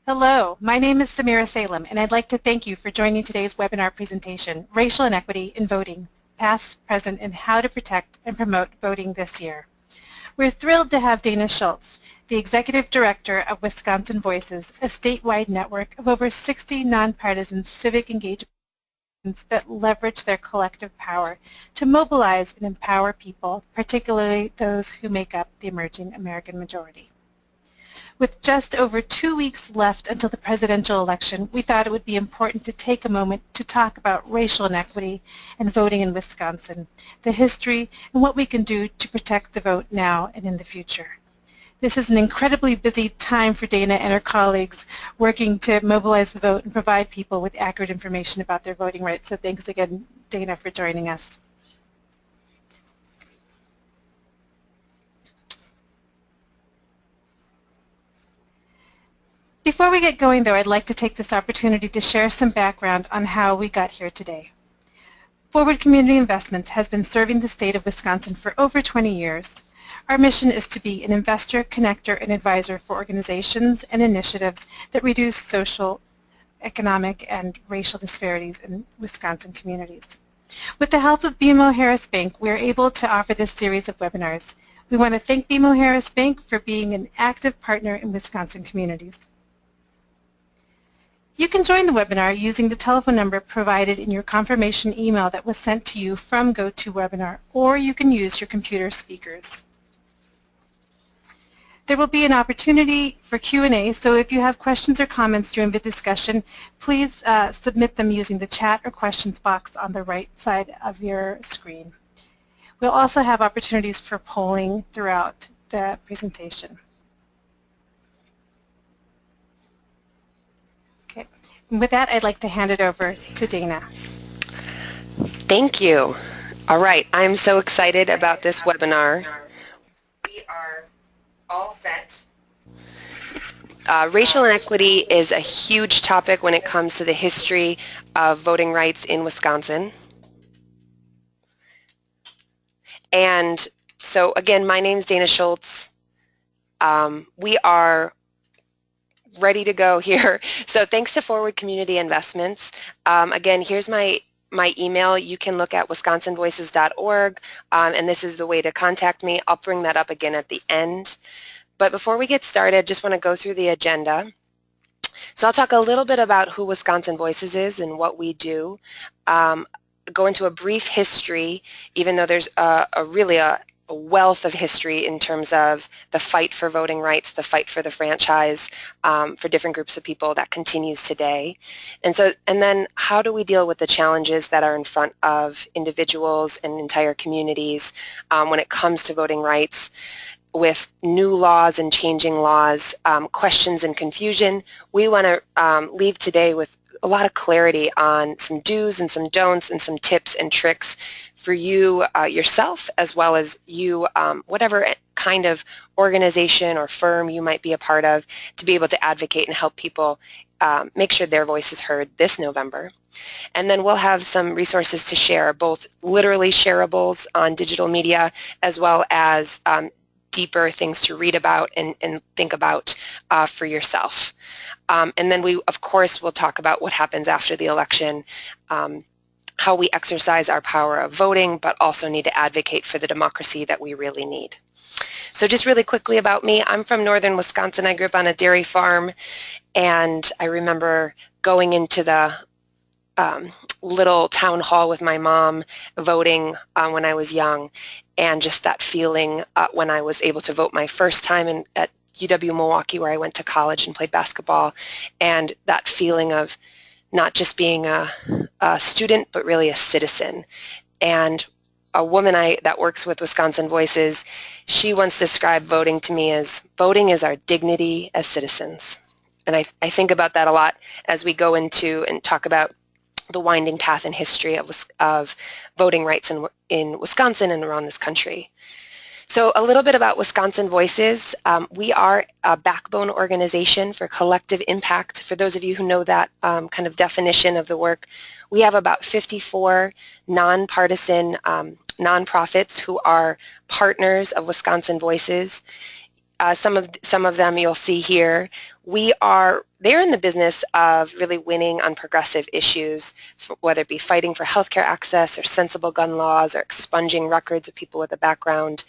Hello, my name is Samira Salem, and I'd like to thank you for joining today's webinar presentation, Racial Inequity in Voting, Past, Present, and How to Protect and Promote Voting This Year. We're thrilled to have Dana Schultz, the Executive Director of Wisconsin Voices, a statewide network of over 60 nonpartisan civic engagements that leverage their collective power to mobilize and empower people, particularly those who make up the emerging American majority. With just over 2 weeks left until the presidential election, we thought it would be important to take a moment to talk about racial inequity and voting in Wisconsin, the history, and what we can do to protect the vote now and in the future. This is an incredibly busy time for Dana and her colleagues working to mobilize the vote and provide people with accurate information about their voting rights. So thanks again, Dana, for joining us. Before we get going, though, I'd like to take this opportunity to share some background on how we got here today. Forward Community Investments has been serving the state of Wisconsin for over 20 years. Our mission is to be an investor, connector, and advisor for organizations and initiatives that reduce social, economic, and racial disparities in Wisconsin communities. With the help of BMO Harris Bank, we are able to offer this series of webinars. We want to thank BMO Harris Bank for being an active partner in Wisconsin communities. You can join the webinar using the telephone number provided in your confirmation email that was sent to you from GoToWebinar, or you can use your computer speakers. There will be an opportunity for Q&A, so if you have questions or comments during the discussion, please submit them using the chat or questions box on the right side of your screen. We'll also have opportunities for polling throughout the presentation. Okay. And with that, I'd like to hand it over to Dana. Thank you. All right, I'm so excited about this webinar. We are all set. Racial inequity is a huge topic when it comes to the history of voting rights in Wisconsin. And so again, my name is Dana Schultz. We are ready to go here. So thanks to Forward Community Investments. Again, here's my email. You can look at wisconsinvoices.org, and this is the way to contact me. I'll bring that up again at the end. But before we get started, just want to go through the agenda. So I'll talk a little bit about who Wisconsin Voices is and what we do. Go into a brief history, even though there's really a wealth of history in terms of the fight for voting rights, the fight for the franchise for different groups of people that continues today. And then how do we deal with the challenges that are in front of individuals and entire communities when it comes to voting rights with new laws and changing laws, questions and confusion. We want to leave today with a lot of clarity on some do's and some don'ts and some tips and tricks for you yourself, as well as you, whatever kind of organization or firm you might be a part of, to be able to advocate and help people make sure their voice is heard this November. And then we'll have some resources to share, both literally shareables on digital media, as well as deeper things to read about and think about for yourself. And then we, of course, will talk about what happens after the election, how we exercise our power of voting, but also need to advocate for the democracy that we really need. So just really quickly about me, I'm from northern Wisconsin. I grew up on a dairy farm, and I remember going into the little town hall with my mom voting when I was young, and just that feeling when I was able to vote my first time at UW-Milwaukee, where I went to college and played basketball, and that feeling of not just being a student, but really a citizen. And a woman that works with Wisconsin Voices, she once described voting to me as, voting is our dignity as citizens. And I think about that a lot as we go into and talk about the winding path and history of voting rights in Wisconsin and around this country. So a little bit about Wisconsin Voices. We are a backbone organization for collective impact. For those of you who know that kind of definition of the work, we have about 54 nonpartisan nonprofits who are partners of Wisconsin Voices. some of them you'll see here. They're in the business of really winning on progressive issues, whether it be fighting for healthcare access or sensible gun laws or expunging records of people with a background.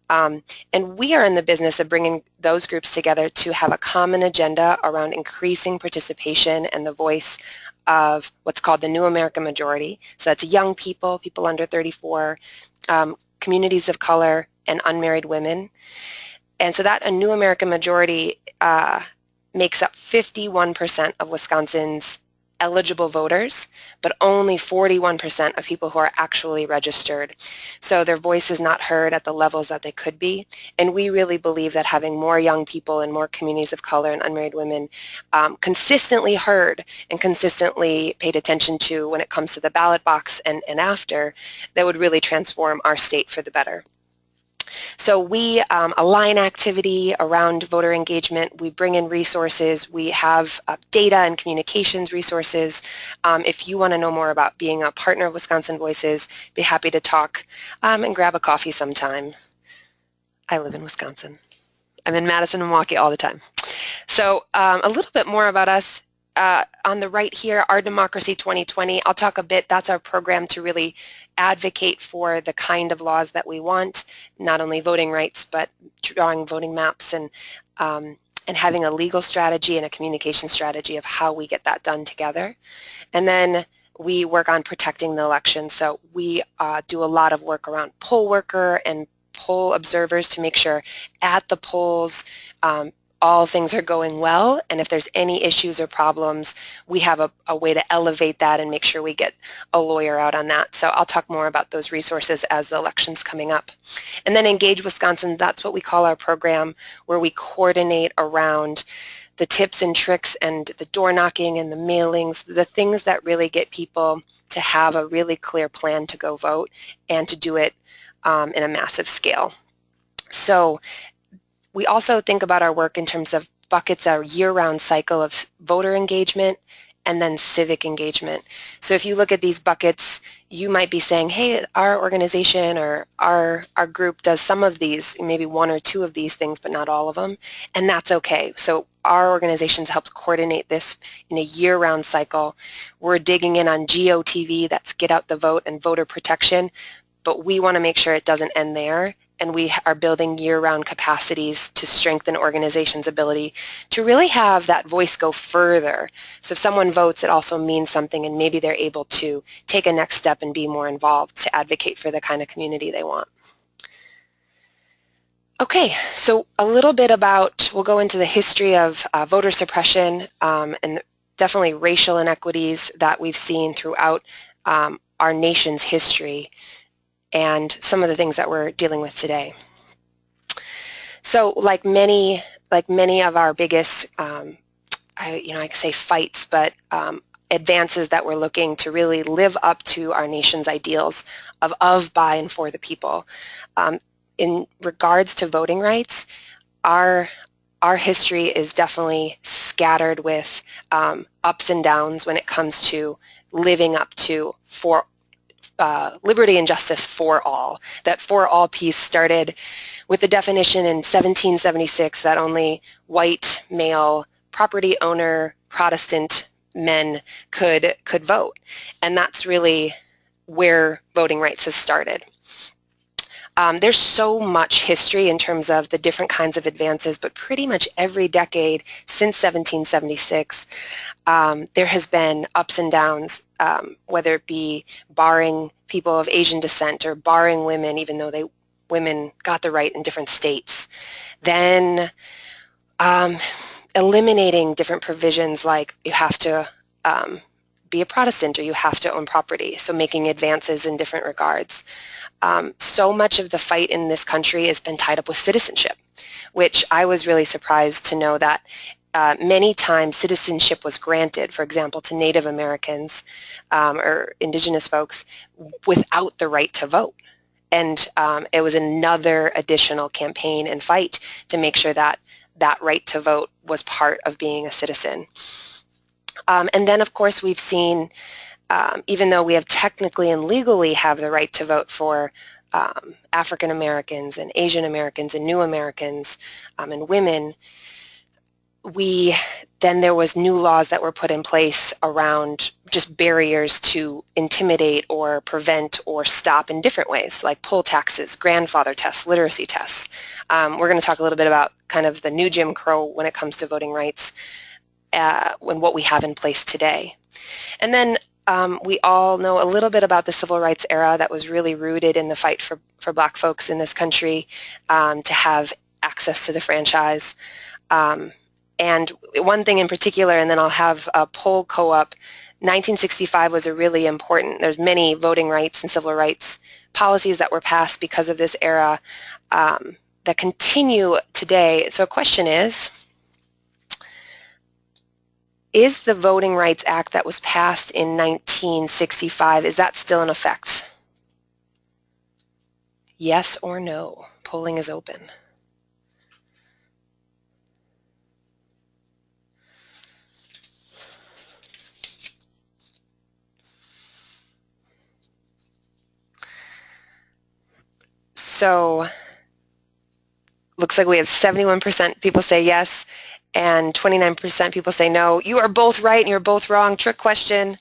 And we are in the business of bringing those groups together to have a common agenda around increasing participation and the voice of what's called the New American Majority. So that's young people, people under 34, communities of color, and unmarried women. And so that a New American Majority makes up 51% of Wisconsin's eligible voters, but only 41% of people who are actually registered. So their voice is not heard at the levels that they could be. And we really believe that having more young people and more communities of color and unmarried women consistently heard and consistently paid attention to when it comes to the ballot box and after, that would really transform our state for the better. So we align activity around voter engagement. We bring in resources. We have data and communications resources. If you want to know more about being a partner of Wisconsin Voices, be happy to talk and grab a coffee sometime. I live in Wisconsin. I'm in Madison and Milwaukee all the time. So a little bit more about us. On the right here, Our Democracy 2020, I'll talk a bit. That's our program to really advocate for the kind of laws that we want, not only voting rights, but drawing voting maps and having a legal strategy and a communication strategy of how we get that done together. And then we work on protecting the election. So we do a lot of work around poll worker and poll observers to make sure at the polls all things are going well, and if there's any issues or problems, we have a way to elevate that and make sure we get a lawyer out on that. So I'll talk more about those resources as the election's coming up. And then Engage Wisconsin, that's what we call our program, where we coordinate around the tips and tricks and the door knocking and the mailings, the things that really get people to have a really clear plan to go vote and to do it in a massive scale. So we also think about our work in terms of buckets, a year-round cycle of voter engagement and then civic engagement. So if you look at these buckets, you might be saying, hey, our organization or our group does some of these, maybe one or two of these things, but not all of them, and that's okay. So our organizations help coordinate this in a year-round cycle. We're digging in on GOTV, that's Get Out the Vote, and voter protection, but we want to make sure it doesn't end there. And we are building year-round capacities to strengthen organizations' ability to really have that voice go further. So if someone votes, it also means something, and maybe they're able to take a next step and be more involved to advocate for the kind of community they want. Okay, so a little bit about, we'll go into the history of voter suppression and definitely racial inequities that we've seen throughout our nation's history, and some of the things that we're dealing with today. So like many of our biggest, I could say fights, but advances that we're looking to really live up to our nation's ideals of, by, and for the people. In regards to voting rights, our history is definitely scattered with ups and downs when it comes to living up to liberty and justice for all. That for all piece started with the definition in 1776 that only white, male, property owner, Protestant men could vote. And that's really where voting rights has started. There's so much history in terms of the different kinds of advances, but pretty much every decade since 1776, there has been ups and downs, whether it be barring people of Asian descent or barring women, even though women got the right in different states. Then eliminating different provisions like you have to be a Protestant or you have to own property, so making advances in different regards. So much of the fight in this country has been tied up with citizenship, which I was really surprised to know that many times citizenship was granted, for example, to Native Americans or Indigenous folks without the right to vote. And it was another additional campaign and fight to make sure that that right to vote was part of being a citizen. And then, of course, we've seen, even though we have technically and legally have the right to vote for African Americans and Asian Americans and New Americans and women, then there was new laws that were put in place around just barriers to intimidate or prevent or stop in different ways, like poll taxes, grandfather tests, literacy tests. We're going to talk a little bit about kind of the new Jim Crow when it comes to voting rights and what we have in place today. And then we all know a little bit about the civil rights era that was really rooted in the fight for Black folks in this country to have access to the franchise. And one thing in particular, and then I'll have a poll co-op, 1965 was a really important, there's many voting rights and civil rights policies that were passed because of this era that continue today. So a question is the Voting Rights Act that was passed in 1965, is that still in effect? Yes or no? Polling is open. So looks like we have 71% people say yes and 29% people say no. You are both right and you're both wrong. Trick question.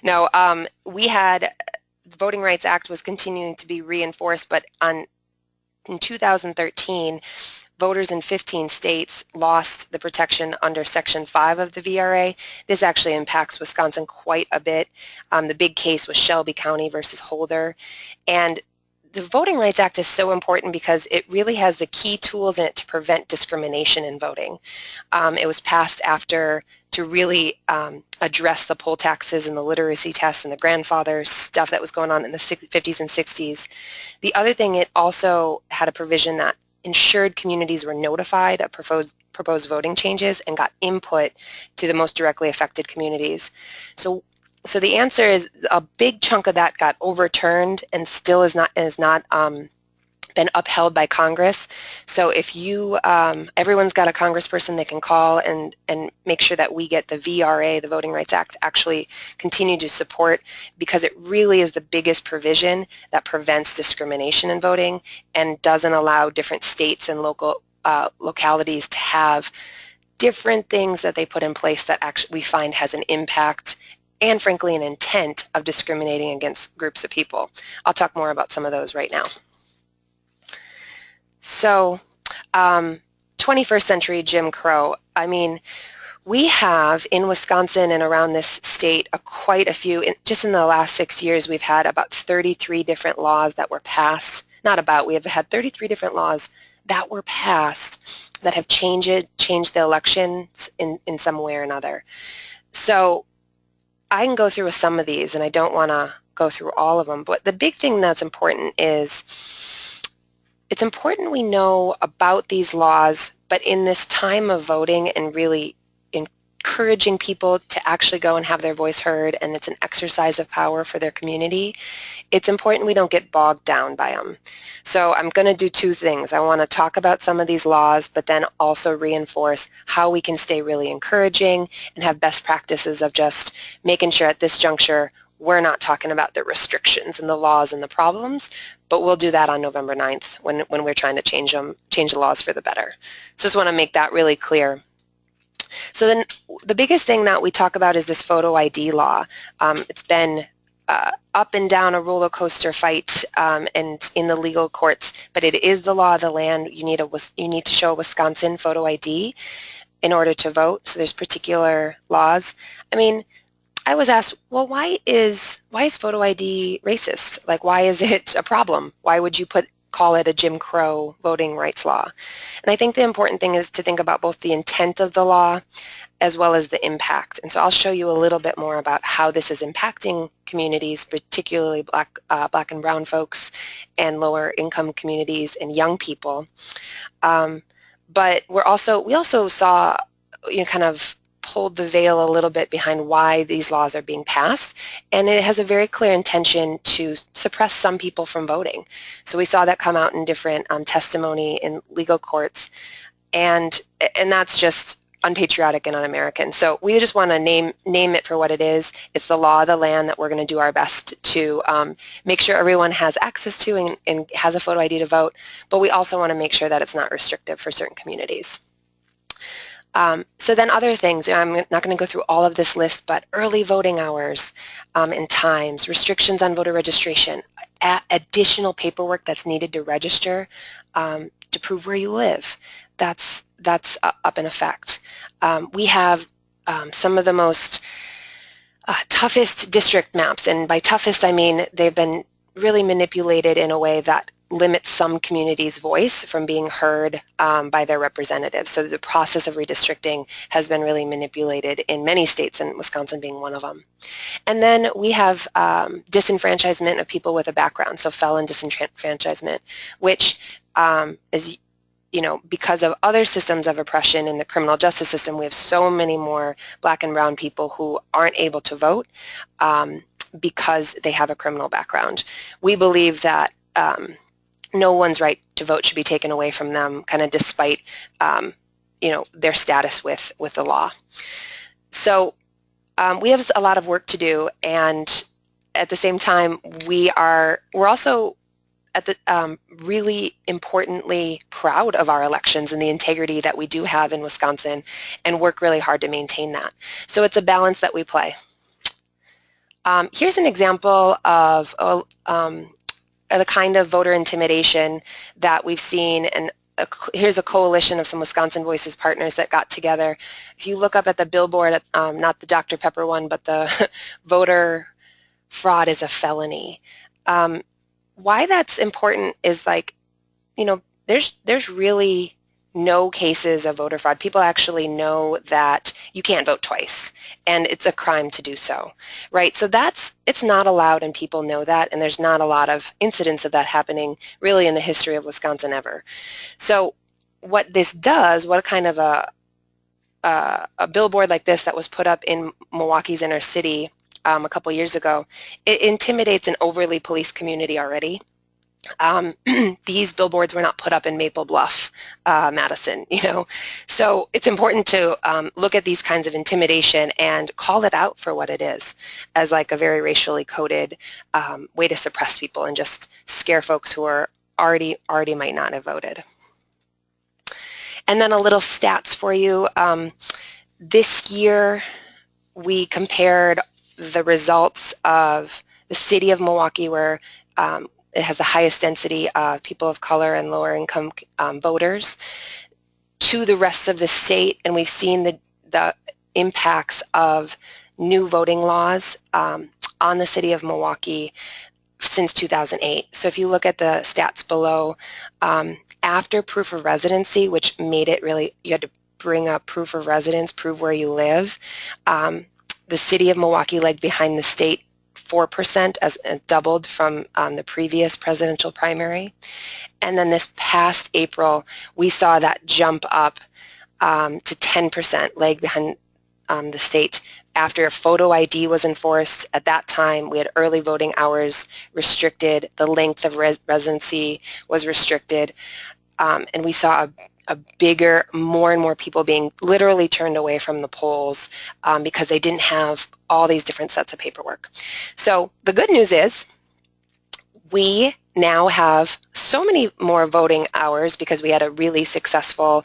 No, the Voting Rights Act was continuing to be reinforced, but in 2013, voters in 15 states lost the protection under Section 5 of the VRA. This actually impacts Wisconsin quite a bit. The big case was Shelby County versus Holder. And the Voting Rights Act is so important because it really has the key tools in it to prevent discrimination in voting. It was passed after to really address the poll taxes and the literacy tests and the grandfather stuff that was going on in the 50s and 60s. The other thing, it also had a provision that ensured communities were notified of proposed voting changes and got input to the most directly affected communities. So the answer is a big chunk of that got overturned and still is not been upheld by Congress. So if you, everyone's got a congressperson they can call and make sure that we get the VRA, the Voting Rights Act, actually continue to support, because it really is the biggest provision that prevents discrimination in voting and doesn't allow different states and local localities to have different things that they put in place that actually we find has an impact and frankly an intent of discriminating against groups of people. I'll talk more about some of those right now. So 21st century Jim Crow, I mean, we have in Wisconsin and around this state quite a few, just in the last 6 years we've had about 33 different laws that were passed, we have had 33 different laws that were passed that have changed the elections in some way or another. So I can go through with some of these, and I don't want to go through all of them, but the big thing that's important is it's important we know about these laws, but in this time of voting and really encouraging people to actually go and have their voice heard, and it's an exercise of power for their community, it's important we don't get bogged down by them. So I'm going to do two things. I want to talk about some of these laws, but then also reinforce how we can stay really encouraging and have best practices of just making sure at this juncture we're not talking about the restrictions and the laws and the problems, but we'll do that on November 9th when we're trying to change the laws for the better. So just want to make that really clear. So then the biggest thing that we talk about is this photo ID law. It's been up and down a roller coaster fight and in the legal courts, but it is the law of the land. You need to show a Wisconsin photo ID in order to vote. So there's particular laws. I mean, I was asked, well, why is photo ID racist? Like, why is it a problem? Why would you call it a Jim Crow voting rights law? And I think the important thing is to think about both the intent of the law as well as the impact. And so I'll show you a little bit more about how this is impacting communities, particularly black and brown folks and lower income communities and young people. But we also saw, kind of pulled the veil a little bit behind why these laws are being passed, and it has a very clear intention to suppress some people from voting. So we saw that come out in different testimony in legal courts, and that's just unpatriotic and un-American. So we just want to name it for what it is. It's the law of the land that we're going to do our best to make sure everyone has access to and has a photo ID to vote, but we also want to make sure that it's not restrictive for certain communities. So then other things, I'm not going to go through all of this list, but early voting hours and times, restrictions on voter registration, additional paperwork that's needed to register to prove where you live. That's up in effect. We have some of the most toughest district maps, and by toughest I mean they've been really manipulated in a way that limits some communities' voice from being heard by their representatives. So the process of redistricting has been really manipulated in many states, and Wisconsin being one of them. And then we have disenfranchisement of people with a background, so felon disenfranchisement, which is, you know, because of other systems of oppression in the criminal justice system, we have so many more black and brown people who aren't able to vote because they have a criminal background. We believe that no one's right to vote should be taken away from them, kind of despite, you know, their status with the law. So we have a lot of work to do, and at the same time, we're also at the really importantly proud of our elections and the integrity that we do have in Wisconsin, and work really hard to maintain that. So it's a balance that we play. Here's an example of the kind of voter intimidation that we've seen, and here's a coalition of some Wisconsin Voices partners that got together. If you look up at the billboard, not the Dr. Pepper one, but the voter fraud is a felony. Why that's important is, like, you know, there's really no cases of voter fraud. People actually know that you can't vote twice, and it's a crime to do so, right? So it's not allowed, and people know that, and there's not a lot of incidents of that happening really in the history of Wisconsin ever. So what this does, what kind of a billboard like this that was put up in Milwaukee's inner city a couple years ago, it intimidates an overly policed community already. These billboards were not put up in Maple Bluff, Madison, you know. So it's important to look at these kinds of intimidation and call it out for what it is, as like a very racially coded way to suppress people and just scare folks who are already might not have voted. And then a little stats for you. This year we compared the results of the city of Milwaukee, where it has the highest density of people of color and lower income voters, to the rest of the state, and we've seen the impacts of new voting laws on the city of Milwaukee since 2008. So if you look at the stats below, after proof of residency, which made it really, you had to bring up proof of residence, prove where you live, the city of Milwaukee lagged behind the state 4%, as doubled from the previous presidential primary. And then this past April, we saw that jump up to 10%, lag behind the state, after a photo ID was enforced. At that time, we had early voting hours restricted, the length of residency was restricted, and we saw a bigger, more and more people being literally turned away from the polls because they didn't have all these different sets of paperwork. So the good news is we now have so many more voting hours because we had a really successful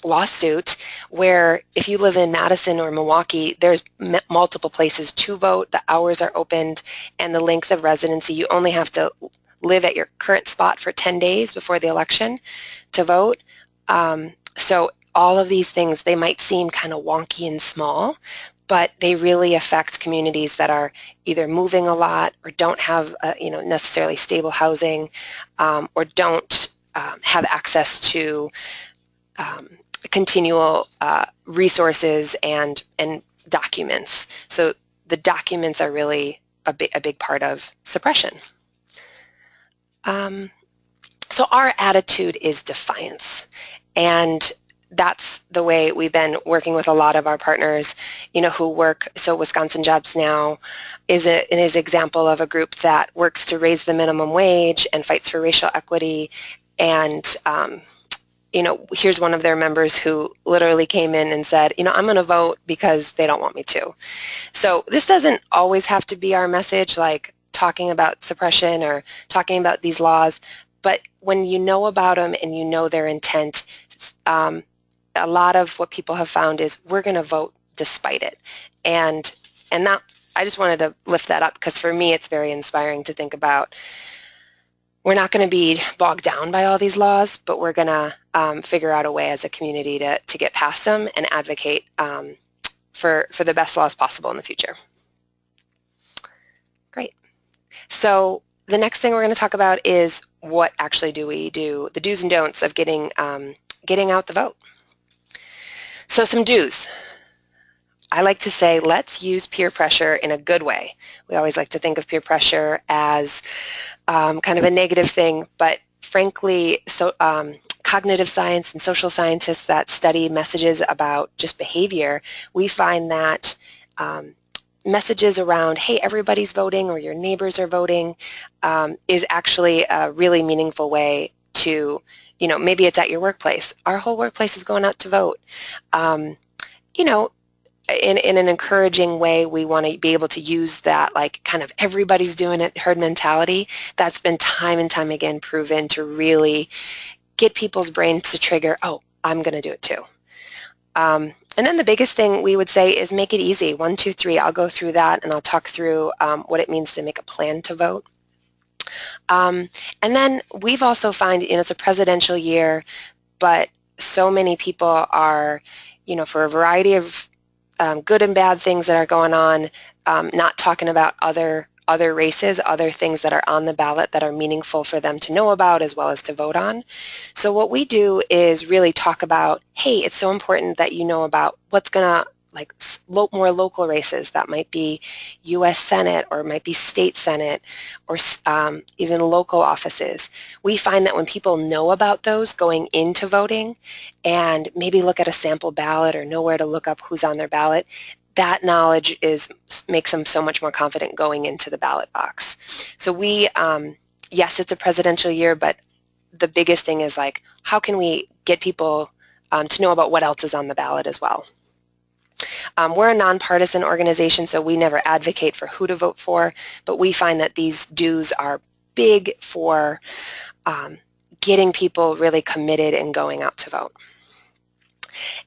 lawsuit where if you live in Madison or Milwaukee, there's multiple places to vote, the hours are opened, and the length of residency, you only have to live at your current spot for 10 days before the election to vote. So all of these things, they might seem kind of wonky and small, but they really affect communities that are either moving a lot or don't have necessarily stable housing, or don't have access to continual resources and documents. So the documents are really a big part of suppression. So our attitude is defiance, and that's the way we've been working with a lot of our partners, who work. So Wisconsin Jobs Now is an example of a group that works to raise the minimum wage and fights for racial equity, and here's one of their members who literally came in and said, I'm going to vote because they don't want me to. So this doesn't always have to be our message, like talking about suppression or talking about these laws, but when you know about them and you know their intent, a lot of what people have found is we're going to vote despite it. And that, I just wanted to lift that up because for me it's very inspiring to think about. We're not going to be bogged down by all these laws, but we're going to figure out a way as a community to get past them and advocate for the best laws possible in the future. Great. So the next thing we're going to talk about is what actually do we do, the do's and don'ts of getting out the vote. So some do's. I like to say, let's use peer pressure in a good way. We always like to think of peer pressure as kind of a negative thing, but frankly, cognitive science and social scientists that study messages about just behavior, we find that messages around, hey, everybody's voting or your neighbors are voting is actually a really meaningful way to, maybe it's at your workplace. Our whole workplace is going out to vote. In an encouraging way, we want to be able to use that, like kind of everybody's doing it herd mentality. That's been time and time again proven to really get people's brains to trigger, oh, I'm going to do it too. And then the biggest thing we would say is make it easy. 1, 2, 3. I'll go through that and I'll talk through what it means to make a plan to vote. And then we've also found, it's a presidential year, but so many people are, for a variety of good and bad things that are going on, not talking about other races, other things that are on the ballot that are meaningful for them to know about as well as to vote on. So what we do is really talk about, hey, it's so important that you know about what's going to, like more local races that might be U.S. Senate or might be state Senate or even local offices. We find that when people know about those going into voting and maybe look at a sample ballot or know where to look up who's on their ballot, that knowledge makes them so much more confident going into the ballot box. So we, yes, it's a presidential year, but the biggest thing is like, how can we get people to know about what else is on the ballot as well? We're a nonpartisan organization, so we never advocate for who to vote for, but we find that these do's are big for getting people really committed and going out to vote.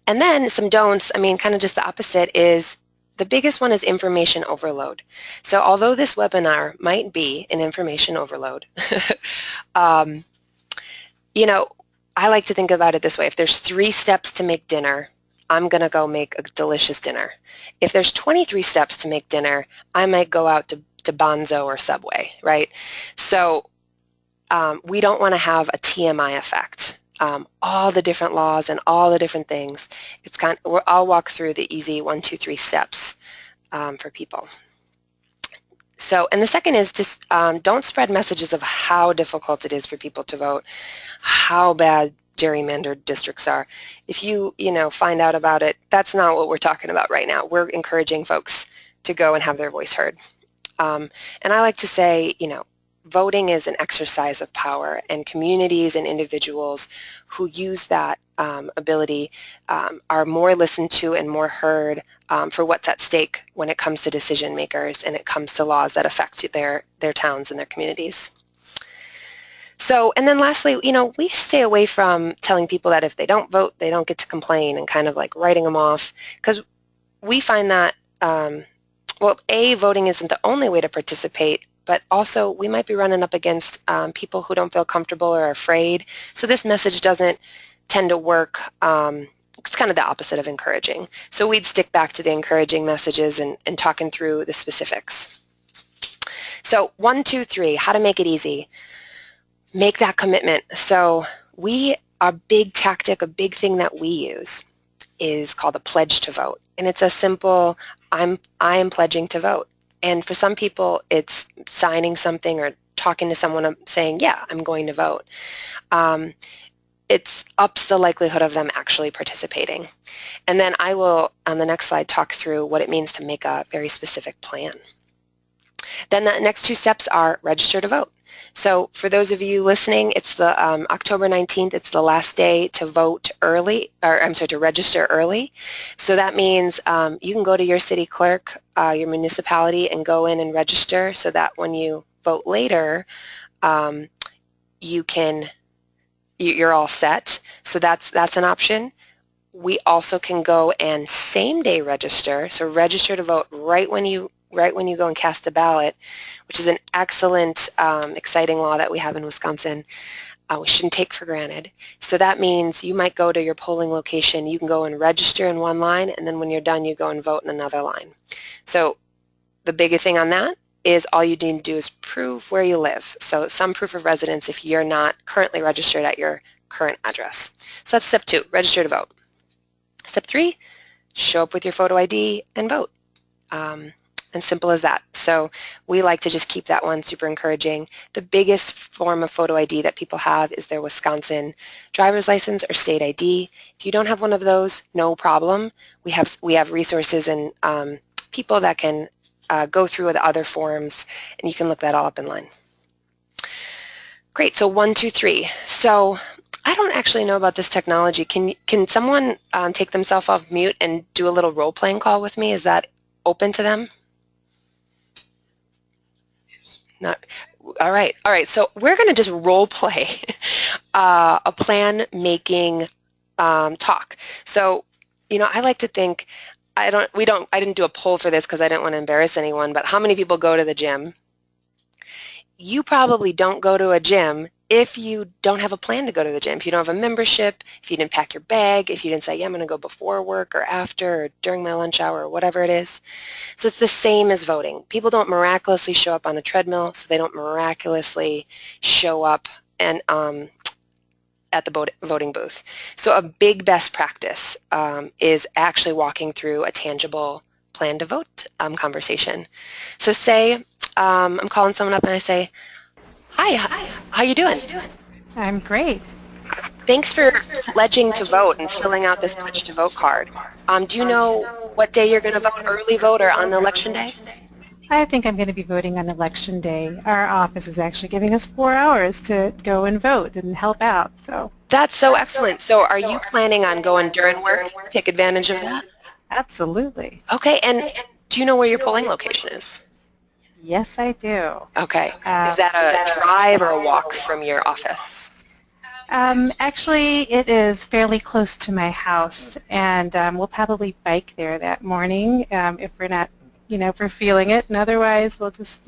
And then some don'ts, kind of just the opposite, is the biggest one is information overload. So although this webinar might be an information overload, I like to think about it this way. If there's 3 steps to make dinner, I'm going to go make a delicious dinner. If there's 23 steps to make dinner, I might go out to Bonzo or Subway, right? So we don't want to have a TMI effect. All the different laws and all the different things. I'll walk through the easy 1, 2, 3 steps for people. So, and the second is just don't spread messages of how difficult it is for people to vote, how bad gerrymandered districts are. If you find out about it, that's not what we're talking about right now. We're encouraging folks to go and have their voice heard. And I like to say, voting is an exercise of power, and communities and individuals who use that ability are more listened to and more heard for what's at stake when it comes to decision makers and it comes to laws that affect their towns and their communities. So, and then lastly, we stay away from telling people that if they don't vote, they don't get to complain and kind of like writing them off, because we find that, well, A, voting isn't the only way to participate, but also we might be running up against people who don't feel comfortable or are afraid. So this message doesn't tend to work. It's kind of the opposite of encouraging. So we'd stick back to the encouraging messages and talking through the specifics. So 1, 2, 3, how to make it easy. Make that commitment. So a big tactic, a big thing that we use is called a pledge to vote. And it's a simple, I am pledging to vote. And for some people, it's signing something or talking to someone saying, yeah, I'm going to vote. It ups the likelihood of them actually participating. And then I will, on the next slide, talk through what it means to make a very specific plan. Then the next two steps are register to vote. So for those of you listening, it's the October 19th. It's the last day to vote early, or I'm sorry, to register early. So that means you can go to your city clerk, your municipality, and go in and register so that when you vote later, you're all set. So that's an option. We also can go and same day register. So register to vote right when you go and cast a ballot, which is an excellent, exciting law that we have in Wisconsin. We shouldn't take for granted. So that means you might go to your polling location, you can go and register in one line, and then when you're done, you go and vote in another line. So the biggest thing on that is all you need to do is prove where you live. So some proof of residence if you're not currently registered at your current address. So that's step 2, register to vote. Step 3, show up with your photo ID and vote. And simple as that. So we like to just keep that one super encouraging. The biggest form of photo ID that people have is their Wisconsin driver's license or state ID. If you don't have one of those, no problem. We have resources and people that can go through the other forms, and you can look that all up in line. Great, so 1, 2, 3. So I don't actually know about this technology. Can someone take themselves off mute and do a little role-playing call with me? Is that open to them? Not, all right. So we're going to just role play a plan making talk. So, I like to think I didn't do a poll for this because I didn't want to embarrass anyone. But how many people go to the gym? You probably don't go to a gym if you don't have a plan to go to the gym. If you don't have a membership, if you didn't pack your bag, if you didn't say, yeah, I'm going to go before work or after or during my lunch hour or whatever it is. So it's the same as voting. People don't miraculously show up on a treadmill, so they don't miraculously show up and at the voting booth. So a big best practice is actually walking through a tangible plan to vote conversation. So say I'm calling someone up and I say, Hi, how you doing? I'm great. Thanks for pledging to vote and filling out this pledge to vote card. Do you know what day you're going to vote, early vote or on election day? I think I'm going to be voting on election day. Our office is actually giving us 4 hours to go and vote and help out. So that's so excellent. So are you planning on going during work, take advantage of that? Absolutely. Okay, and do you know where your polling location is? Yes, I do. Okay. Is that a drive or a walk from your office? Actually, it is fairly close to my house, and we'll probably bike there that morning if we're not, if we're feeling it, and otherwise we'll just,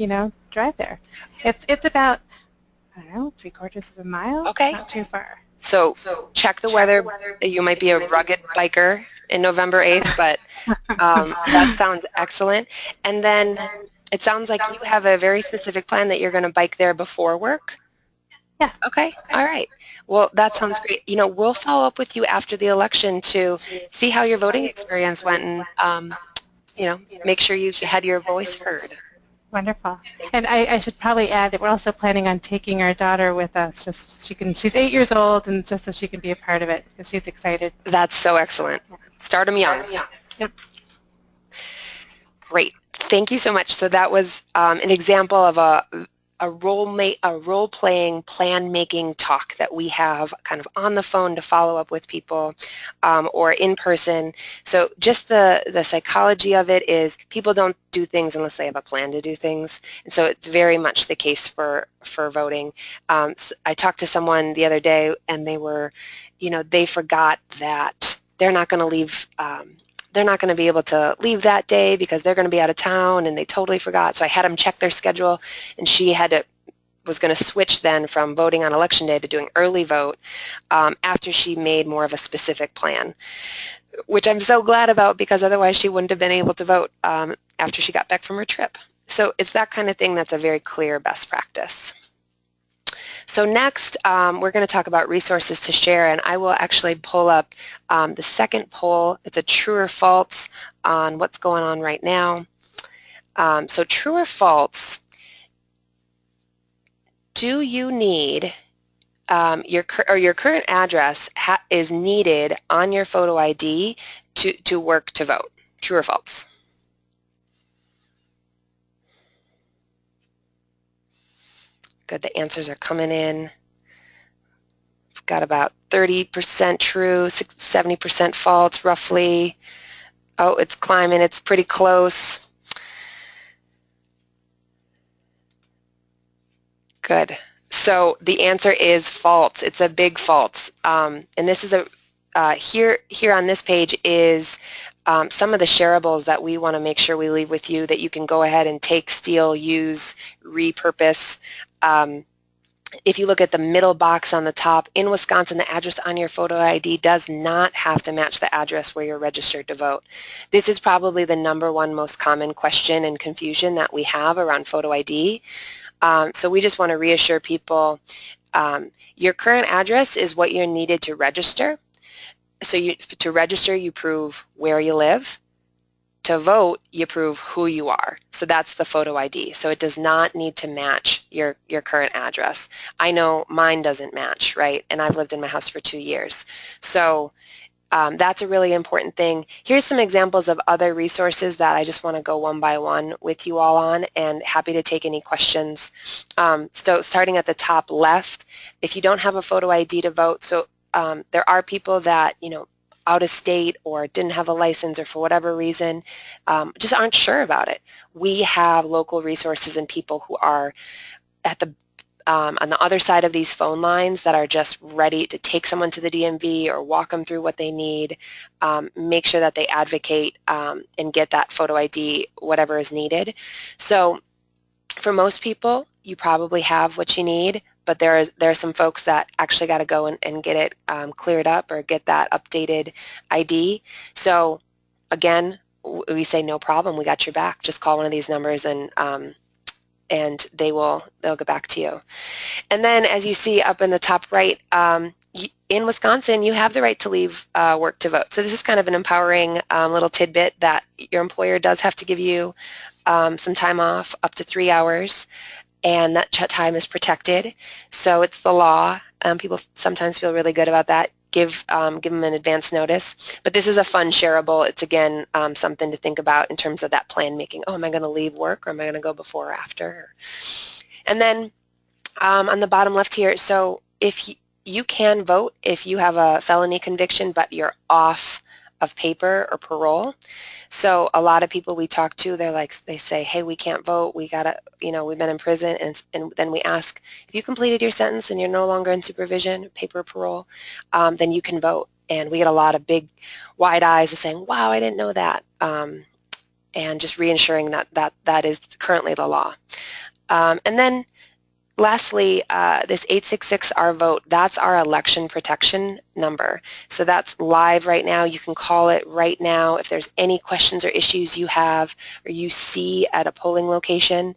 drive there. It's about, I don't know, 3/4 of a mile. Okay. Not too far. So check the weather. You might be a rugged biker in November 8th, but that sounds excellent. And then it sounds like you have a very specific plan that you're going to bike there before work? Yeah. Okay. All right. Well, that sounds great. We'll follow up with you after the election to see how your voting experience went and, make sure you had your voice heard. Wonderful. And I should probably add that we're also planning on taking our daughter with us. She's 8 years old, and just so she can be a part of it because she's excited. That's so excellent. Start them young. Yep. Great. Thank you so much. So that was an example of a role-playing, plan-making talk that we have kind of on the phone to follow up with people or in person. So just the psychology of it is people don't do things unless they have a plan to do things. And so it's very much the case for voting. So I talked to someone the other day and they were, they forgot that they're not going to leave they're not going to be able to leave that day because they're going to be out of town, and they totally forgot. So I had them check their schedule, and she was going to switch then from voting on election day to doing early vote after she made more of a specific plan, which I'm so glad about because otherwise she wouldn't have been able to vote after she got back from her trip. So it's that kind of thing that's a very clear best practice. So next, we're going to talk about resources to share, and I will actually pull up the second poll. It's a true or false on what's going on right now. So true or false, do you need your current address is needed on your photo ID to work to vote? True or false? Good, the answers are coming in. We've got about 30% true, 70% false, roughly. Oh, it's climbing. It's pretty close. Good. So the answer is false. It's a big false. And this is here on this page is some of the shareables that we want to make sure we leave with you that you can go ahead and take, steal, use, repurpose. If you look at the middle box on the top, in Wisconsin, the address on your photo ID does not have to match the address where you're registered to vote. This is probably the #1 most common question and confusion that we have around photo ID. So we just want to reassure people, your current address is what you're needed to register. So to register, you prove where you live. To vote, you prove who you are. So that's the photo ID. So it does not need to match your current address. I know mine doesn't match, right? And I've lived in my house for 2 years. So that's a really important thing. Here's some examples of other resources that I just want to go one by one with you all on, and happy to take any questions. So starting at the top left, if you don't have a photo ID to vote, so there are people that, out of state or didn't have a license or for whatever reason just aren't sure about it. We have local resources and people who are at the on the other side of these phone lines that are just ready to take someone to the DMV or walk them through what they need, make sure that they advocate and get that photo ID, whatever is needed. So for most people, you probably have what you need, but there are some folks that actually got to go and get it cleared up or get that updated ID. So again, we say no problem, we got your back. Just call one of these numbers and they'll get back to you. And then as you see up in the top right, in Wisconsin, you have the right to leave work to vote. So this is kind of an empowering little tidbit that your employer does have to give you some time off, up to 3 hours, and that time is protected. So it's the law. People sometimes feel really good about that. Give them an advance notice. But this is a fun shareable. It's, again, something to think about in terms of that plan making. Oh, am I going to leave work or am I going to go before or after? And then on the bottom left here, so if you can vote if you have a felony conviction, but you're off of paper or parole. So a lot of people we talk to, they say, hey, we can't vote. We gotta, we've been in prison, and then we ask, if you completed your sentence and you're no longer in supervision, paper parole, then you can vote. And we get a lot of big, wide eyes of saying, wow, I didn't know that, and just reassuring that is currently the law. And then lastly, this 866-R-VOTE, that's our election protection number. So that's live right now. You can call it right now if there's any questions or issues you have or you see at a polling location.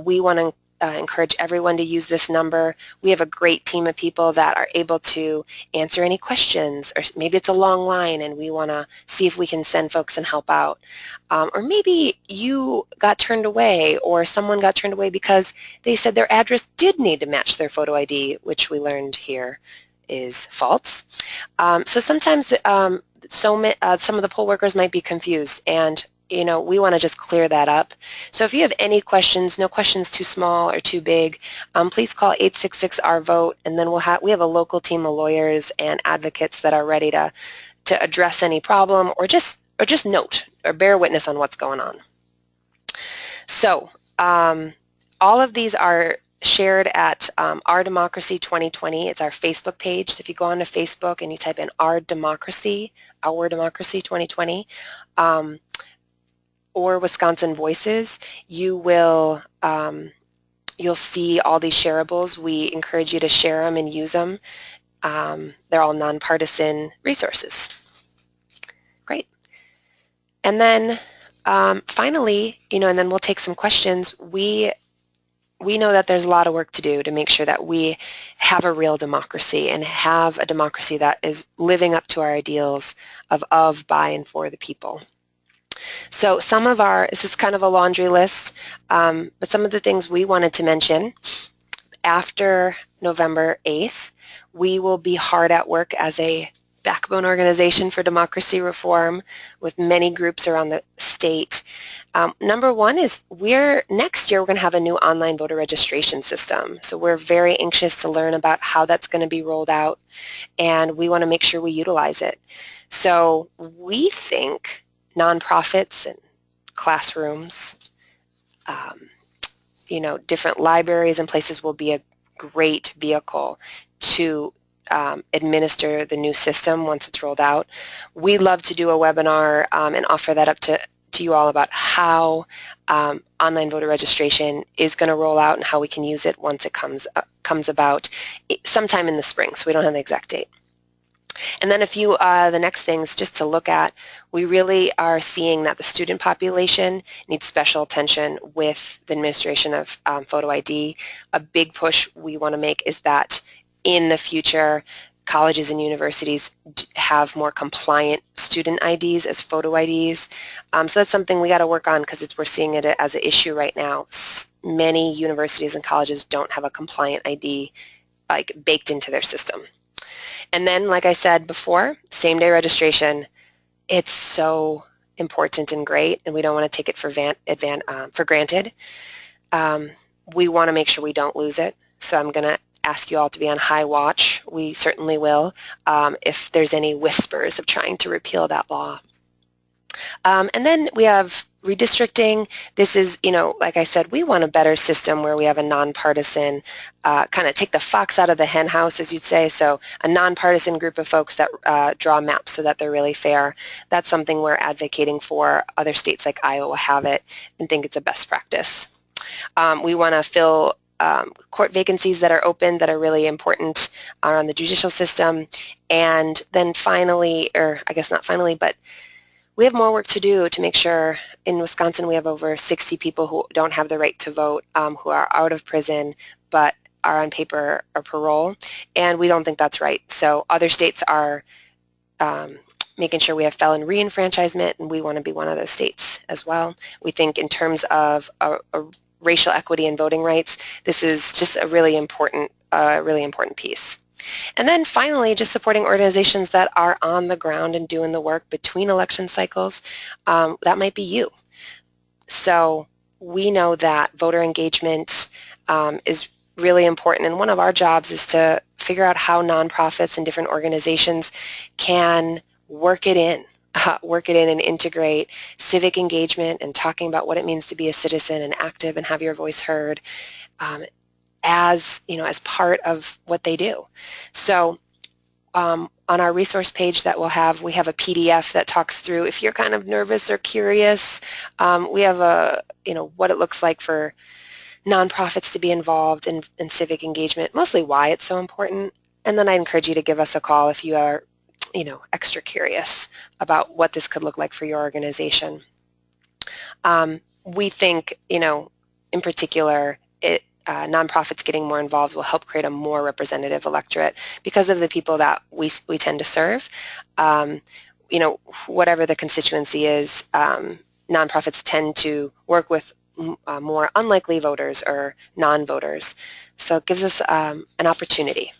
We want to encourage everyone to use this number. We have a great team of people that are able to answer any questions, or maybe it's a long line and we want to see if we can send folks and help out. Or maybe you got turned away or someone got turned away because they said their address did need to match their photo ID, which we learned here is false. So sometimes some of the poll workers might be confused, and we want to just clear that up. So if you have any questions, no questions too small or too big, please call 866-R-VOTE, and then we have a local team of lawyers and advocates that are ready to address any problem or just note or bear witness on what's going on. So all of these are shared at Our Democracy 2020. It's our Facebook page. So if you go onto Facebook and you type in Our Democracy 2020, or Wisconsin Voices, you'll see all these shareables. We encourage you to share them and use them. They're all nonpartisan resources. Great. And then finally, and then we'll take some questions. We know that there's a lot of work to do to make sure that we have a real democracy and have a democracy that is living up to our ideals of, by, and for the people. So this is kind of a laundry list, but some of the things we wanted to mention: after November 8th, we will be hard at work as a backbone organization for democracy reform with many groups around the state. Number one is next year we're going to have a new online voter registration system. So we're very anxious to learn about how that's going to be rolled out, and we want to make sure we utilize it. So we think nonprofits and classrooms, different libraries and places will be a great vehicle to administer the new system once it's rolled out. We love to do a webinar and offer that up to you all about how online voter registration is going to roll out and how we can use it once it comes about sometime in the spring, so we don't have the exact date. And then a few the next things just to look at, we really are seeing that the student population needs special attention with the administration of photo ID. A big push we want to make is that in the future, colleges and universities have more compliant student IDs as photo IDs. So that's something we got to work on because we're seeing it as an issue right now. Many universities and colleges don't have a compliant ID like baked into their system. And then, like I said before, same-day registration. It's so important and great, and we don't want to take it for granted. We want to make sure we don't lose it. So I'm going to ask you all to be on high watch. We certainly will if there's any whispers of trying to repeal that law. And then we have redistricting. This is, like I said, we want a better system where we have a nonpartisan, kind of take the fox out of the hen house, as you'd say, so a nonpartisan group of folks that draw maps so that they're really fair. That's something we're advocating for. Other states like Iowa have it and think it's a best practice. We want to fill court vacancies that are open that are really important on the judicial system. And then finally, or I guess not finally, but we have more work to do to make sure in Wisconsin we have over 60 people who don't have the right to vote, who are out of prison but are on paper or parole, and we don't think that's right. So other states are making sure we have felon re-enfranchisement, and we want to be one of those states as well. We think in terms of a racial equity and voting rights, this is just a really important piece. And then finally, just supporting organizations that are on the ground and doing the work between election cycles. That might be you. So we know that voter engagement is really important, and one of our jobs is to figure out how nonprofits and different organizations can work it in and integrate civic engagement and talking about what it means to be a citizen and active and have your voice heard as part of what they do. So on our resource page that we have a PDF that talks through, if you're kind of nervous or curious, we have what it looks like for nonprofits to be involved in civic engagement, mostly why it's so important. And then I encourage you to give us a call if you are extra curious about what this could look like for your organization. We think, in particular, nonprofits getting more involved will help create a more representative electorate because of the people that we tend to serve. Whatever the constituency is, nonprofits tend to work with more unlikely voters or non-voters. So it gives us an opportunity.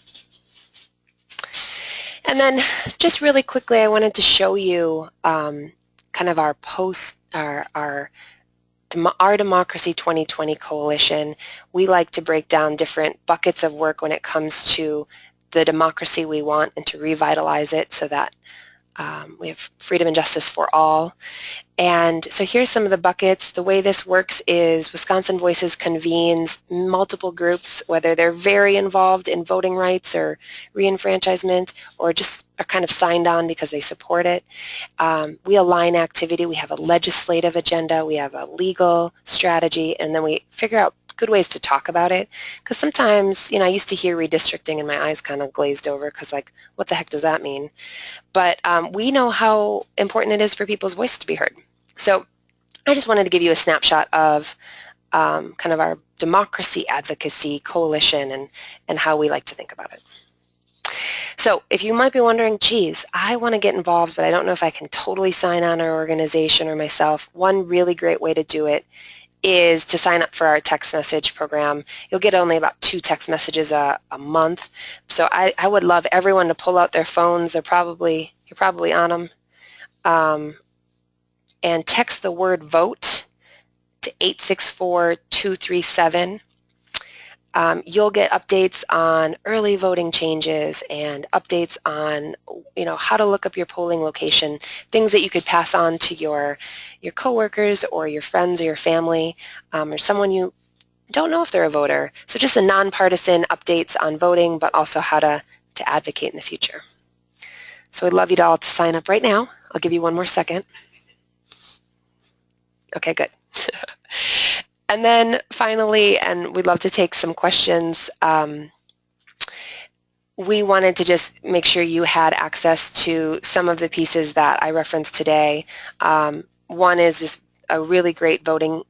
And then just really quickly, I wanted to show you kind of our Democracy 2020 Coalition. We like to break down different buckets of work when it comes to the democracy we want and to revitalize it so that we have freedom and justice for all. And so here's some of the buckets. The way this works is Wisconsin Voices convenes multiple groups, whether they're very involved in voting rights or re-enfranchisement or just are kind of signed on because they support it. We align activity. We have a legislative agenda. We have a legal strategy, and then we figure out good ways to talk about it, because sometimes, I used to hear redistricting and my eyes kind of glazed over because like, what the heck does that mean? But we know how important it is for people's voice to be heard. So I just wanted to give you a snapshot of kind of our democracy advocacy coalition and how we like to think about it. So if you might be wondering, geez, I want to get involved, but I don't know if I can totally sign on our organization or myself, one really great way to do it is to sign up for our text message program. You'll get only about 2 text messages a month. So I would love everyone to pull out their phones. You're probably on them. And text the word vote to 864-237. You'll get updates on early voting changes and updates on, how to look up your polling location, things that you could pass on to your coworkers or your friends or your family, or someone you don't know if they're a voter. So just a nonpartisan updates on voting, but also how to advocate in the future. So I'd love you all to sign up right now. I'll give you one more second. Okay, good. And then finally, and we'd love to take some questions, we wanted to just make sure you had access to some of the pieces that I referenced today. One is a really great voting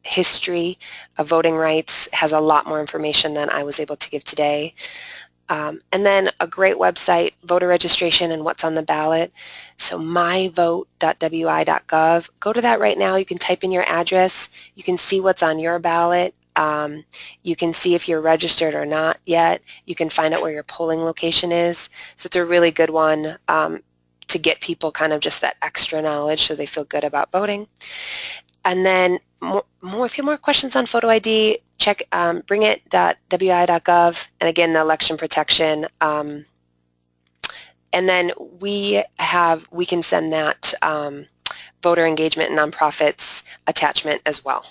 history of voting rights, has a lot more information than I was able to give today. And then a great website, voter registration and what's on the ballot. So myvote.wi.gov. Go to that right now. You can type in your address. You can see what's on your ballot. You can see if you're registered or not yet. You can find out where your polling location is. So it's a really good one to get people kind of just that extra knowledge so they feel good about voting. And then a few more questions on photo ID, check bringit.wi.gov, and again, the election protection. And then we can send that voter engagement and nonprofits attachment as well.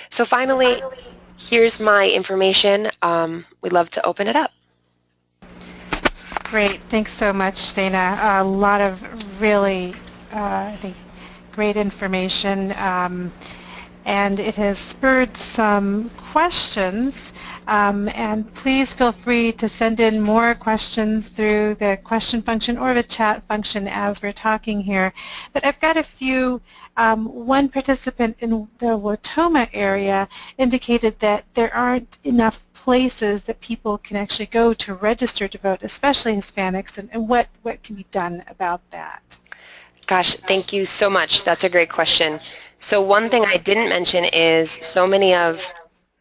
So finally, here's my information. We'd love to open it up. Great. Thanks so much, Dana. A lot of really, I think, great information, and it has spurred some questions, and please feel free to send in more questions through the question function or the chat function as we're talking here. But I've got a few. One participant in the Watoma area indicated that there aren't enough places that people can actually go to register to vote, especially Hispanics, and what can be done about that? Gosh, thank you so much. That's a great question. So one thing I didn't mention is so many of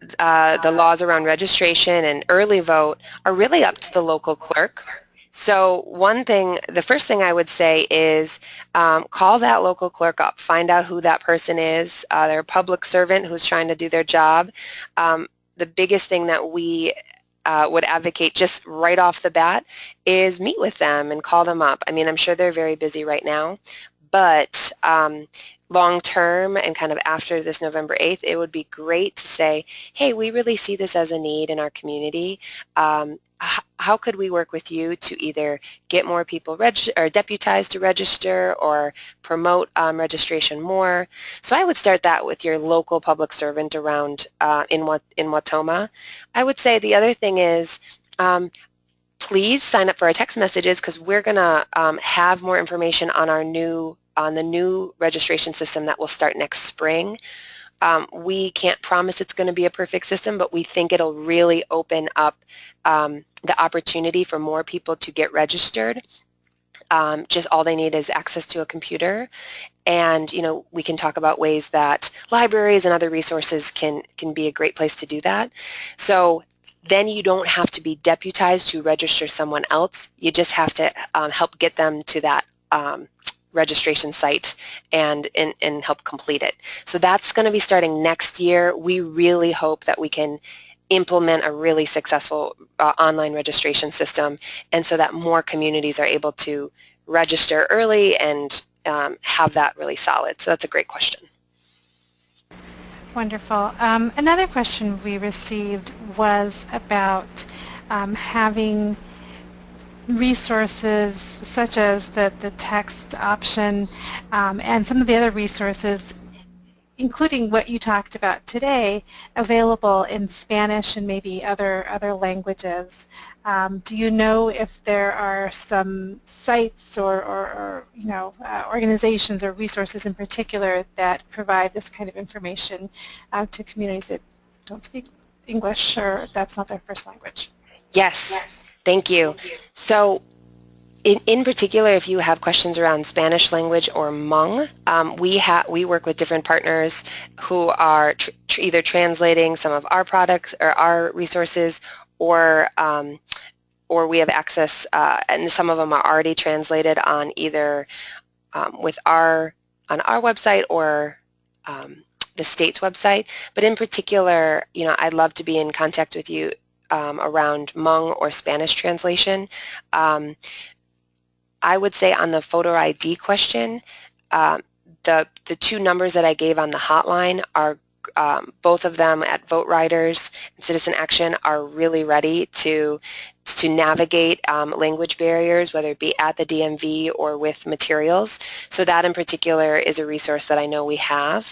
the laws around registration and early vote are really up to the local clerk. So the first thing I would say is call that local clerk up, find out who that person is. They're a public servant who's trying to do their job. The biggest thing that we would advocate just right off the bat is meet with them and call them up. I mean, I'm sure they're very busy right now, but long term and kind of after this November 8th, it would be great to say, hey, we really see this as a need in our community. How could we work with you to either get more people deputized to register or promote registration more? So I would start that with your local public servant around in Watoma. I would say the other thing is please sign up for our text messages, because we're going to have more information on the new registration system that will start next spring. We can't promise it's going to be a perfect system, but we think it'll really open up the opportunity for more people to get registered. Just all they need is access to a computer, and we can talk about ways that libraries and other resources can be a great place to do that. So then you don't have to be deputized to register someone else. You just have to help get them to that registration site and help complete it. So that's going to be starting next year. We really hope that we can implement a really successful online registration system, and so that more communities are able to register early and have that really solid. So that's a great question. Wonderful. Another question we received was about having resources such as the text option and some of the other resources, including what you talked about today, available in Spanish and maybe other languages. Do you know if there are some sites or organizations or resources in particular that provide this kind of information to communities that don't speak English or that's not their first language? Yes. Thank you. So In particular, if you have questions around Spanish language or Hmong, we work with different partners who are either translating some of our products or our resources, or we have access, and some of them are already translated on either on our website or the state's website. But in particular, I'd love to be in contact with you around Hmong or Spanish translation. I would say on the photo ID question, the two numbers that I gave on the hotline are both of them at Vote Riders and Citizen Action are really ready to navigate language barriers, whether it be at the DMV or with materials. So that in particular is a resource that I know we have.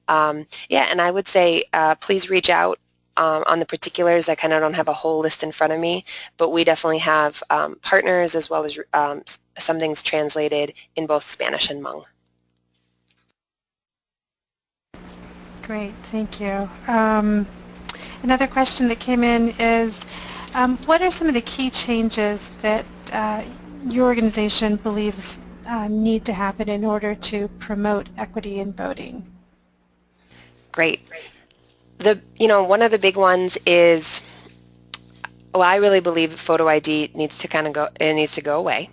Yeah, and I would say please reach out on the particulars. I kind of don't have a whole list in front of me, but we definitely have partners as well as some things translated in both Spanish and Hmong. Great, thank you. Another question that came in is, what are some of the key changes that your organization believes need to happen in order to promote equity in voting? Great. One of the big ones is, well, I really believe photo ID needs to go away.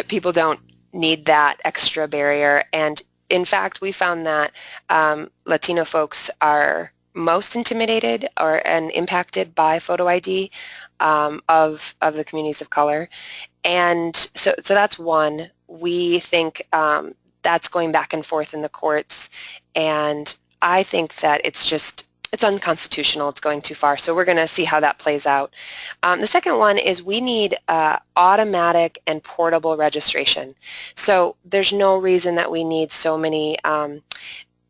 People don't need that extra barrier, and in fact, we found that Latino folks are most intimidated and impacted by photo ID of the communities of color, and so that's one. We think that's going back and forth in the courts, and I think that it's unconstitutional. It's going too far. So we're going to see how that plays out. The second one is we need automatic and portable registration. So there's no reason that we need so many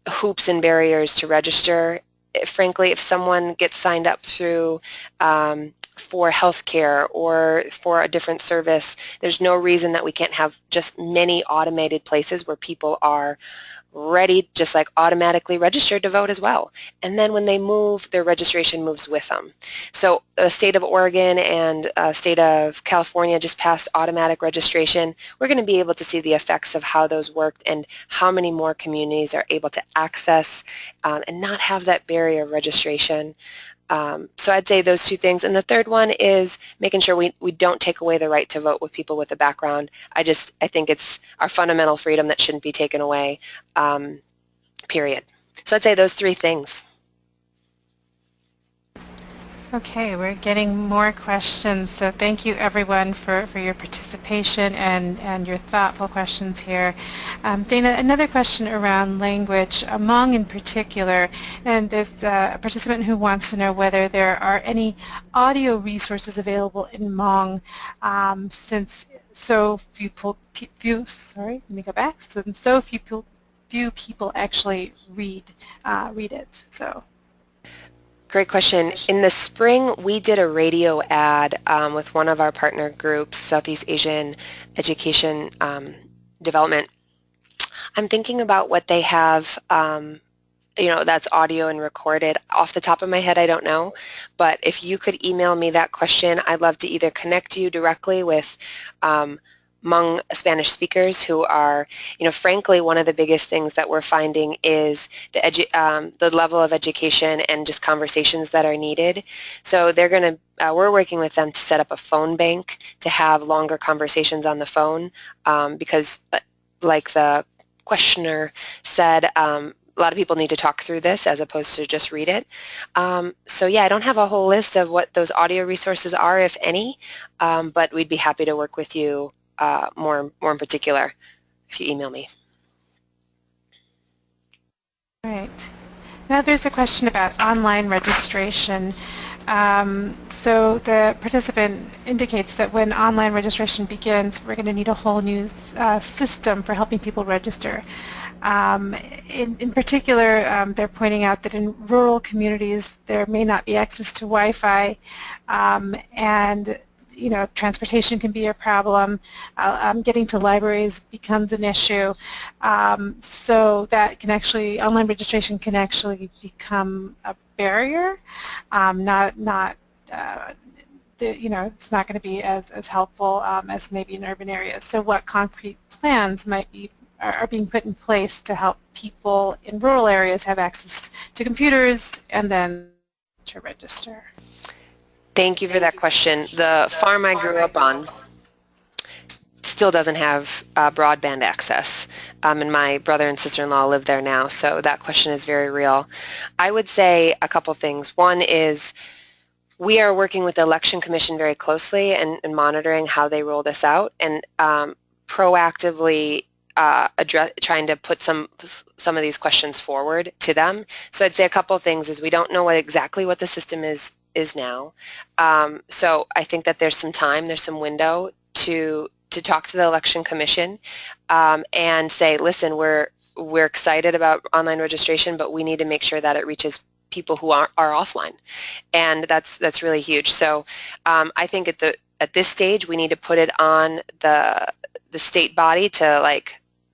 hoops and barriers to register. Frankly, if someone gets signed up through for healthcare or for a different service, there's no reason that we can't have just many automated places where people are ready, just like automatically registered to vote as well. And then when they move, their registration moves with them. So the state of Oregon and state of California just passed automatic registration. We're going to be able to see the effects of how those worked and how many more communities are able to access and not have that barrier of registration. So I'd say those two things. And the third one is making sure we don't take away the right to vote with people with a background. I think it's our fundamental freedom that shouldn't be taken away, period. So I'd say those three things. Okay, we're getting more questions, so thank you everyone for your participation and your thoughtful questions here. Dana, another question around language, Hmong in particular, and there's a participant who wants to know whether there are any audio resources available in Hmong since so few people actually read it. So. Great question. In the spring, we did a radio ad with one of our partner groups, Southeast Asian Education Development. I'm thinking about what they have, that's audio and recorded. Off the top of my head, I don't know. But if you could email me that question, I'd love to either connect you directly with Hmong Spanish speakers who are, frankly, one of the biggest things that we're finding is the level of education and just conversations that are needed. So we're working with them to set up a phone bank to have longer conversations on the phone because, like the questioner said, a lot of people need to talk through this as opposed to just read it. So yeah, I don't have a whole list of what those audio resources are, if any, but we'd be happy to work with you more in particular if you email me. Right. Now there's a question about online registration. So the participant indicates that when online registration begins, we're going to need a whole new system for helping people register. In particular, they're pointing out that in rural communities there may not be access to Wi-Fi, and transportation can be a problem. Getting to libraries becomes an issue. So that online registration can actually become a barrier. The it's not going to be as helpful as maybe in urban areas. So what concrete plans are being put in place to help people in rural areas have access to computers and then to register? Thank you for that question. The farm I grew up on still doesn't have broadband access, and my brother and sister-in-law live there now, so that question is very real. I would say a couple things. One is we are working with the Election Commission very closely and monitoring how they roll this out, and proactively trying to put some of these questions forward to them. So I'd say a couple things is we don't know exactly what the system is now. So I think that there's some time, there's some window to talk to the Election Commission and say, listen, we're excited about online registration, but we need to make sure that it reaches people who are offline, and that's really huge. So I think at this stage we need to put it on the state body to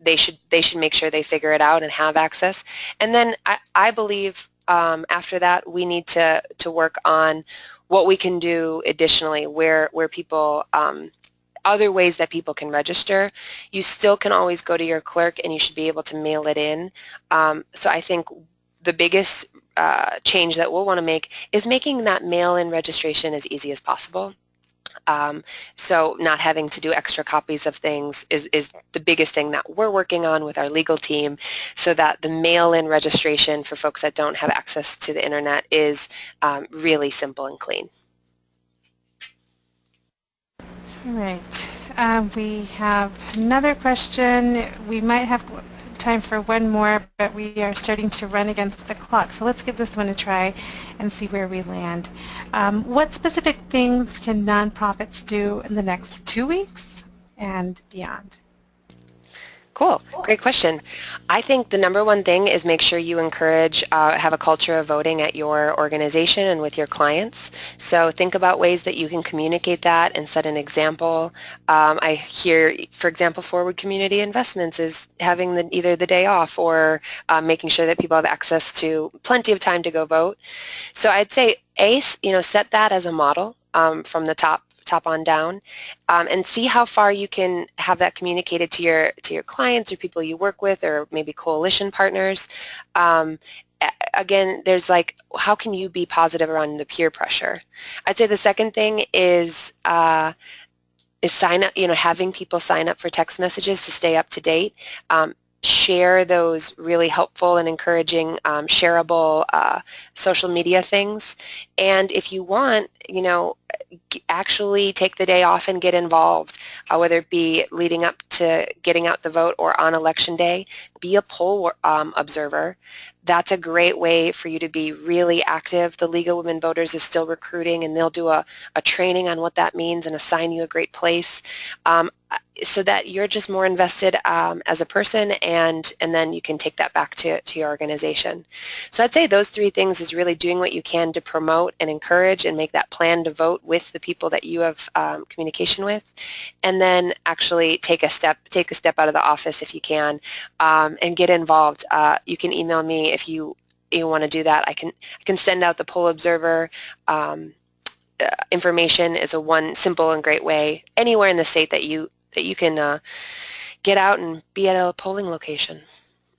they should make sure they figure it out and have access, and then I believe after that we need to work on what we can do additionally, where people other ways that people can register. You still can always go to your clerk and you should be able to mail it in. So I think the biggest change that we'll want to make is making that mail-in registration as easy as possible. So not having to do extra copies of things is the biggest thing that we're working on with our legal team, so that the mail-in registration for folks that don't have access to the internet is really simple and clean. All right. We have another question. We might have time for one more, but we are starting to run against the clock. So let's give this one a try and see where we land. What specific things can nonprofits do in the next 2 weeks and beyond? Cool. Great question. I think the number one thing is make sure you encourage, have a culture of voting at your organization and with your clients. So think about ways that you can communicate that and set an example. I hear, for example, Forward Community Investments is having either the day off or making sure that people have access to plenty of time to go vote. So I'd say, set that as a model from the top on down, and see how far you can have that communicated to your clients or people you work with, or maybe coalition partners. Again, there's how can you be positive around the peer pressure? I'd say the second thing is sign up, having people sign up for text messages to stay up to date. Share those really helpful and encouraging shareable social media things, and if you want, actually take the day off and get involved, whether it be leading up to getting out the vote or on election day. Be a poll observer. That's a great way for you to be really active. The League of Women Voters is still recruiting, and they'll do a training on what that means and assign you a great place, so that you're just more invested as a person, and then you can take that back to your organization. So I'd say those three things is really doing what you can to promote and encourage and make that plan to vote with the people that you have communication with, and then actually take a step out of the office if you can, and get involved. You can email me if you want to do that. I can send out the poll observer information is one simple and great way anywhere in the state that you can get out and be at a polling location.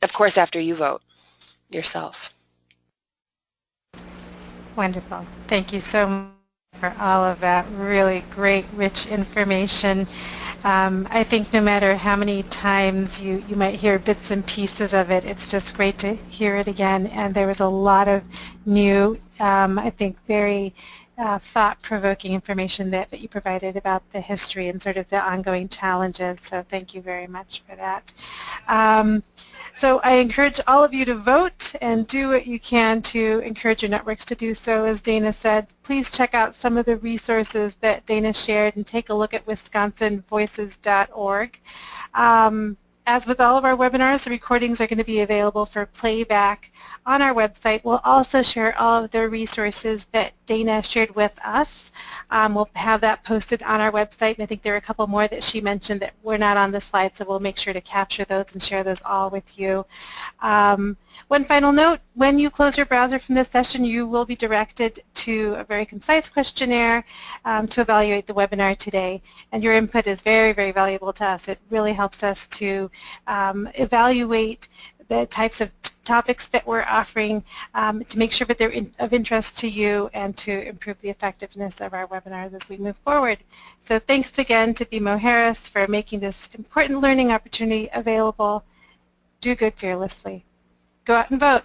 Of course, after you vote yourself. Wonderful. Thank you so much for all of that really great, rich information. I think no matter how many times you might hear bits and pieces of it, it's just great to hear it again. And there was a lot of new, I think, very thought-provoking information that you provided about the history and sort of the ongoing challenges. So thank you very much for that. So I encourage all of you to vote and do what you can to encourage your networks to do so. As Dana said, please check out some of the resources that Dana shared and take a look at wisconsinvoices.org. As with all of our webinars, the recordings are going to be available for playback on our website. We'll also share all of the resources that Dana shared with us. We'll have that posted on our website, and I think there are a couple more that she mentioned that were not on the slide, so we'll make sure to capture those and share those all with you. One final note, when you close your browser from this session, you will be directed to a very concise questionnaire to evaluate the webinar today. And your input is very, very valuable to us. It really helps us to evaluate the types of topics that we're offering to make sure that they're of interest to you and to improve the effectiveness of our webinars as we move forward. So thanks again to BMO Harris for making this important learning opportunity available. Do good fearlessly. Go out and vote.